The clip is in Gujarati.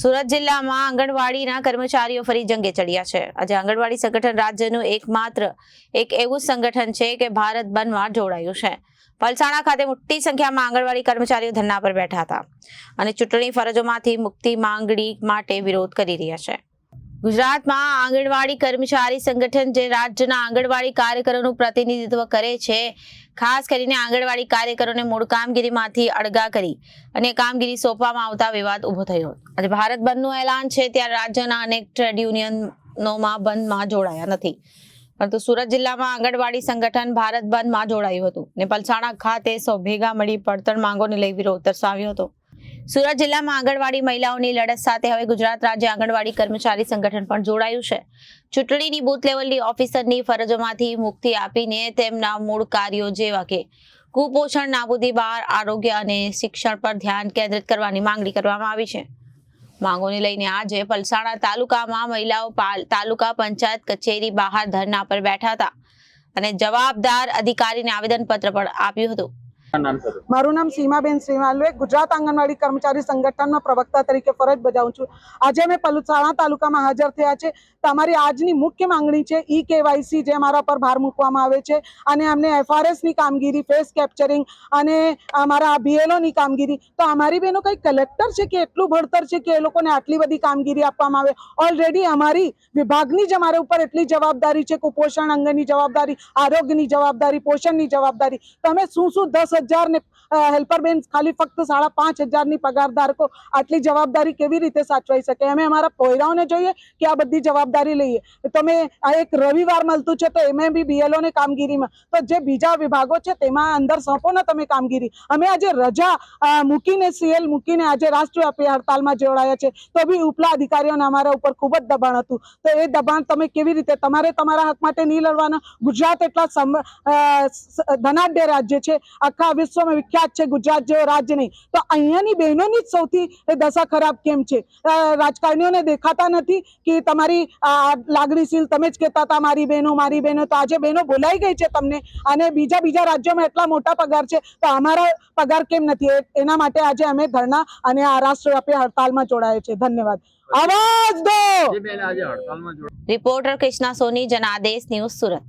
સુરત જિલ્લામાં આંગણવાડીના કર્મચારીઓ ફરી જંગે ચડ્યા છે। આજે આંગણવાડી સંગઠન રાજ્યનું એકમાત્ર એવું સંગઠન છે કે ભારત બંધમાં જોડાયું છે। પલસાણા ખાતે મોટી સંખ્યામાં આંગણવાડી કર્મચારીઓ ધરણા પર બેઠા હતા અને ચૂંટણી ફરજોમાંથી મુક્તિ માંગણી માટે વિરોધ કરી રહ્યા છે। ગુજરાતમાં આંગણવાડી કર્મચારી સંગઠન જે રાજ્યના આંગણવાડી કાર્યકરોનું પ્રતિનિધિત્વ કરે છે, ખાસ કરીને આંગણવાડી કાર્યકરોને મૂળ કામગીરીમાંથી અળગા કરી અને કામગીરી સોંપવામાં આવતા વિવાદ ઉભો થયો। આજે ભારત બંધનું એલાન છે ત્યારે રાજ્યના અનેક ટ્રેડ યુનિયનોમાં બંધમાં જોડાયા નથી, પરંતુ સુરત જિલ્લામાં આંગણવાડી સંગઠન ભારત બંધમાં જોડાયું હતું અને પલસાણા ખાતે સૌ ભેગા મળી પડતર માંગોને લઈ વિરોધ દર્શાવ્યો હતો। સુરત જિલ્લામાં આંગણવાડી મહિલાઓની લડત સાથે હવે ગુજરાત રાજ્ય આંગણવાડી કર્મચારી સંગઠન પણ જોડાયું છે। ચૂંટણીની બૂથ લેવલની ઓફિસરની ફરજોમાંથી મુક્તિ આપીને તેમના મૂળ કાર્યો જેવા કે કુપોષણ નાબૂદી, બાળ આરોગ્ય અને શિક્ષણ પર ધ્યાન કેન્દ્રિત કરવાની માંગણી કરવામાં આવી છે। માંગોને લઈને આજે પલસાણા તાલુકામાં મહિલાઓ તાલુકા પંચાયત કચેરી બહાર ધરણા પર બેઠા હતા અને જવાબદાર અધિકારીને આવેદનપત્ર પણ આપ્યું હતું। મારું નામ સીમાબેન શ્રીમાલવે, ગુજરાત આંગણવાડી કર્મચારી સંગઠનમાં પ્રવક્તા તરીકે ફરજ બજાવું છું। આજે અમે પલસાણા તાલુકામાં હાજર થયા છે। તમારી આજની મુખ્ય માંગણી છે ઈ-કેવાયસી, જે અમારા પર ભાર મૂકવામાં આવે છે, અને અમને FRS ની કામગીરી, ફેસ કેપ્ચરિંગ અને અમારા BLO ની કામગીરી। તો અમારી બહેનો કઈ કલેક્ટર છે કે એટલું ભણતર છે કે એ લોકોને આટલી બધી કામગીરી આપવામાં આવે? ઓલરેડી અમારી વિભાગની જ અમારા ઉપર એટલી જવાબદારી છે, કુપોષણ અંગેની જવાબદારી, આરોગ્યની જવાબદારી, પોષણની જવાબદારી। તમે શું 10,000 ને હેલ્પર બેન ખાલી ફક્ત 5,500 ની પગારધારકો આટલી જવાબદારી કેવી રીતે સાચવાઈ શકે? અમે અમારા પોયરાઓને જોઈએ કે આ બધી જવાબદારી લઈએ। તમે આ એક રવિવાર મળતું છે તો એમાં બી BLO ને કામગીરીમાં, તો જે બીજા વિભાગો છે તેમાં અંદર સોંપો ને તમે કામગીરી। અમે આજે રજા મૂકીને, CL મૂકીને આજે રાષ્ટ્રવ્યાપી હડતાલમાં જોડાયા છે, તો બી ઉપલા અધિકારીઓને અમારા ઉપર ખૂબ જ દબાણ હતું। તો એ દબાણ તમે કેવી રીતે, તમારે તમારા હક માટે નહીં લડવાના? ગુજરાત એટલા ધનાઢ્ય રાજ્ય છે, આખા વિશ્વમાં વિખ્યાત છે, ગુજરાત જેવો રાજ્ય નહીં। તો અહીંયાની બહેનોની જ સૌથી દશા ખરાબ કેમ છે? રાજકારણીઓને દેખાતા નથી કે તમારી લાગણીશીલ, તમે જ કહેતા હતા મારી બહેનો, તો આજે બહેનો બોલાઈ ગઈ છે તમને, અને બીજા રાજ્યોમાં એટલા મોટા પગાર છે, તો અમારા પગાર કેમ નથી? એના માટે આજે અમે ધરણા અને આ રાષ્ટ્રવ્યાપી હડતાલમાં જોડાયા છે। ધન્યવાદ। આવાજ દો। રિપોર્ટર કૃષ્ણા સોની, જનાદેશ ન્યૂઝ, સુરત।